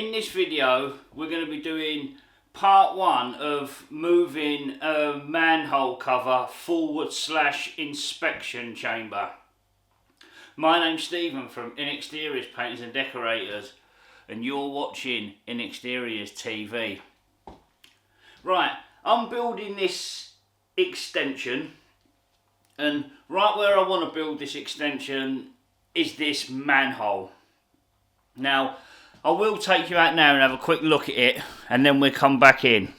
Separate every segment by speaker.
Speaker 1: In this video we're going to be doing part one of moving a manhole cover / inspection chamber. My name's Stephen from Inexteriors Painters and Decorators, and you're watching Inexteriors TV. Right, I'm building this extension, and right where I want to build this extension is this manhole. Now, I will take you out now and have a quick look at it, and then we'll come back in.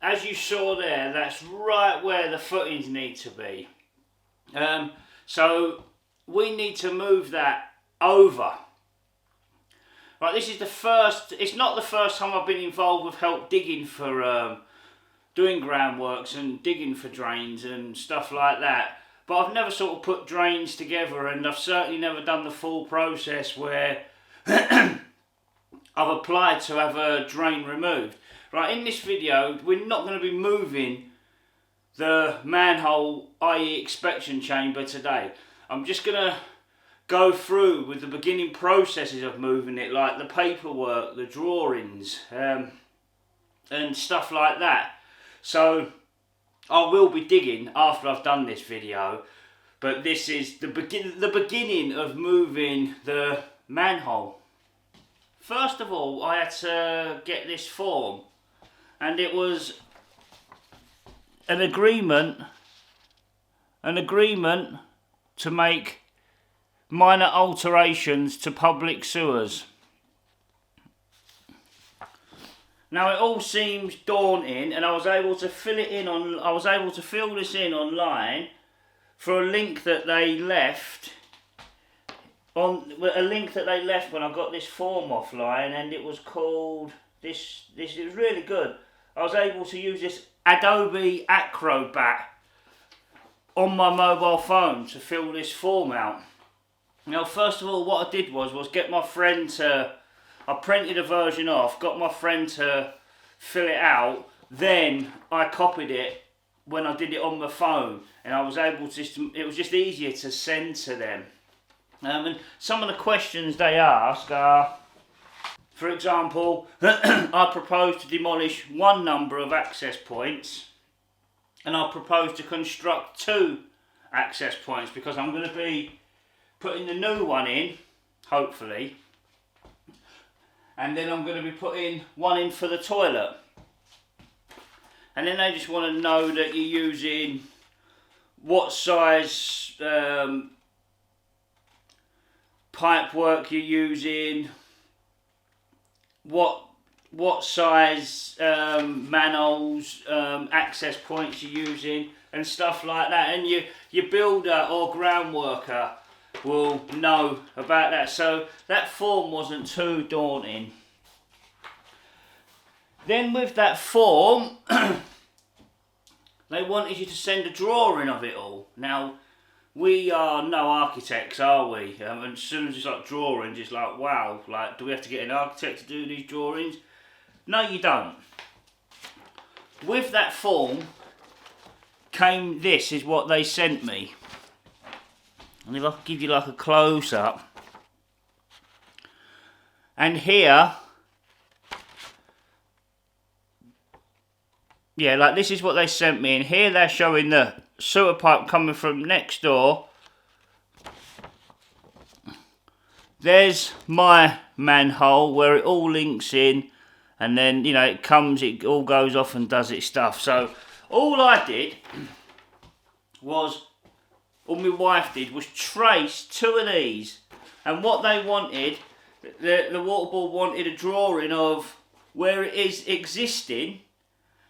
Speaker 1: As you saw there, that's right where the footings need to be. So we need to move that over. Right, this is the first, it's not the first time I've been involved with help digging for, doing groundworks and digging for drains and stuff like that. But I've never sort of put drains together, and I've certainly never done the full process where I've applied to have a drain removed. Right, in this video, we're not going to be moving the manhole, i.e. inspection chamber today. I'm just going to go through with the beginning processes of moving it, like the paperwork, the drawings, and stuff like that. So I will be digging after I've done this video, but this is the beginning of moving the manhole. First of all, I had to get this form, and it was an agreement to make minor alterations to public sewers. Now it all seems daunting, and I was able to fill this in online for a link that they left when I got this form offline, and it was called this is really good. I was able to use this Adobe Acrobat on my mobile phone to fill this form out. Now, first of all, what I did was get my friend to, I printed a version off, got my friend to fill it out, then I copied it when I did it on my phone, and I was able to, it was just easier to send to them. And some of the questions they ask are, for example, I propose to demolish one number of access points, and I propose to construct 2 access points, because I'm going to be putting the new one in, hopefully, and then I'm going to be putting one in for the toilet. And then they just want to know that you're using what size pipe work you're using, what size manholes, access points you're using, and stuff like that. And your builder or ground worker will know about that. So that form wasn't too daunting. Then with that form, they wanted you to send a drawing of it all. Now, we are no architects, are we? And as soon as it's like drawings, it's like, wow, like, do we have to get an architect to do these drawings? No, you don't. With that form came, this is what they sent me. And if I could give you like a close-up. And here, yeah, like this is what they sent me. And here they're showing the sewer pipe coming from next door. There's my manhole where it all links in. And then, you know, it all goes off and does its stuff. So all I did was, all my wife did, was trace 2 of these. And what they wanted, the water board wanted a drawing of where it is existing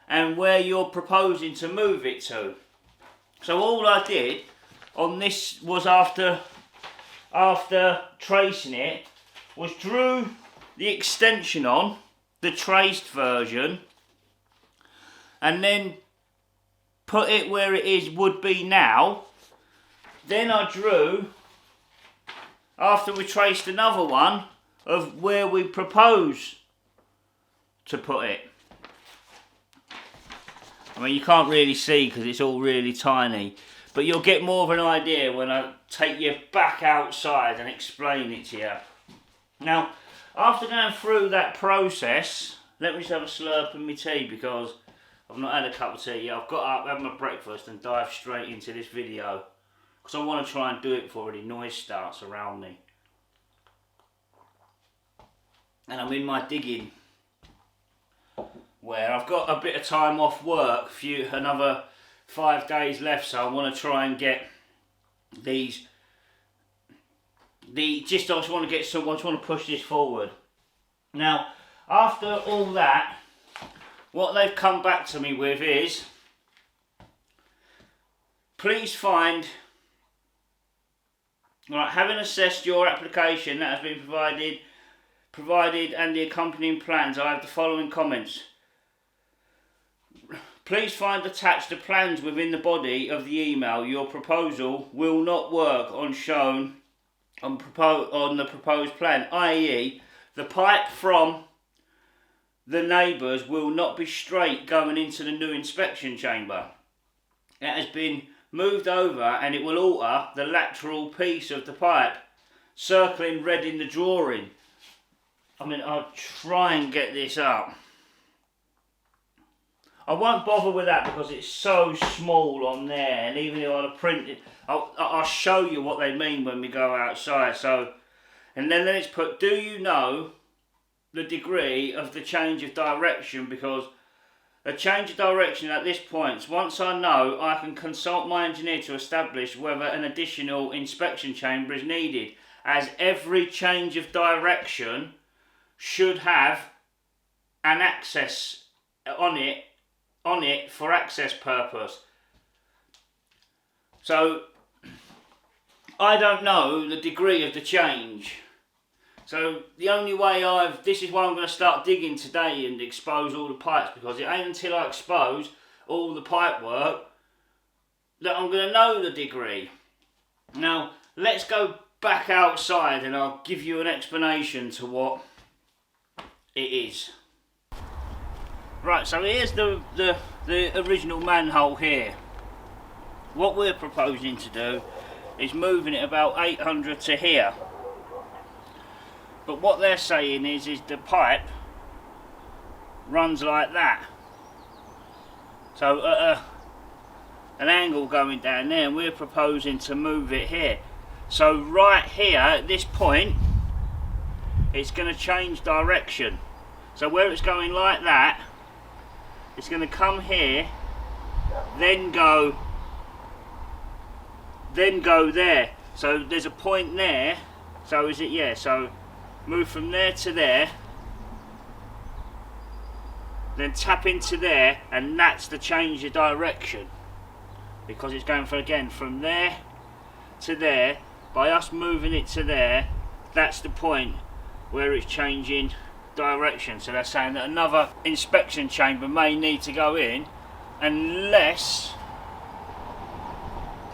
Speaker 1: and where you're proposing to move it to. So all I did on this was, after tracing it, was drew the extension on, the traced version, and then put it where it would be now. Then I drew, after we traced another one, of where we propose to put it. I mean, you can't really see because it's all really tiny, but you'll get more of an idea when I take you back outside and explain it to you. Now, after going through that process, let me just have a slurp of my tea because I've not had a cup of tea yet. I've got up, had my breakfast and dive straight into this video because I want to try and do it before any noise starts around me. And I'm in my digging where I've got a bit of time off work, another 5 days left, so I want to try and get these. I just want to push this forward. Now, after all that, what they've come back to me with is, please find, right, having assessed your application that has been provided and the accompanying plans, I have the following comments. Please find attached the plans within the body of the email. Your proposal will not work on the proposed plan, i.e. the pipe from the neighbours will not be straight going into the new inspection chamber. It has been moved over and it will alter the lateral piece of the pipe, circling red in the drawing. I mean, I'll try and get this up. I won't bother with that because it's so small on there, and even if I print it, I'll show you what they mean when we go outside. So, and then it's put, do you know the degree of the change of direction? Because a change of direction at this point, once I know, I can consult my engineer to establish whether an additional inspection chamber is needed, as every change of direction should have an access on it for access purpose. So I don't know the degree of the change. So the only way this is why I'm going to start digging today and expose all the pipes, because it ain't until I expose all the pipe work that I'm going to know the degree. Now let's go back outside and I'll give you an explanation to what it is. Right, so here's the original manhole here. What we're proposing to do is moving it about 800 to here. But what they're saying is the pipe runs like that. So an angle going down there, and we're proposing to move it here. So right here at this point, it's going to change direction. So where it's going like that, it's going to come here, then go there. So there's a point there. So is it, yeah, so move from there to there, then tap into there, and that's the change of direction. Because it's going from there to there. By us moving it to there, that's the point where it's changing direction. So they're saying that another inspection chamber may need to go in, unless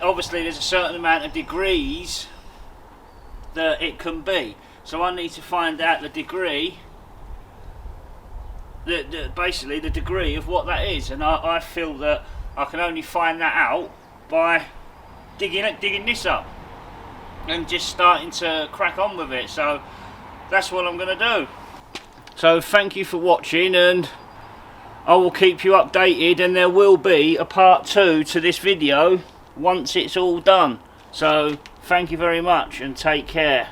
Speaker 1: obviously there's a certain amount of degrees that it can be. So I need to find out the degree, basically the degree of what that is, and I feel that I can only find that out by digging this up and just starting to crack on with it. So that's what I'm going to do. So thank you for watching, and I will keep you updated, and there will be a part 2 to this video once it's all done. So thank you very much and take care.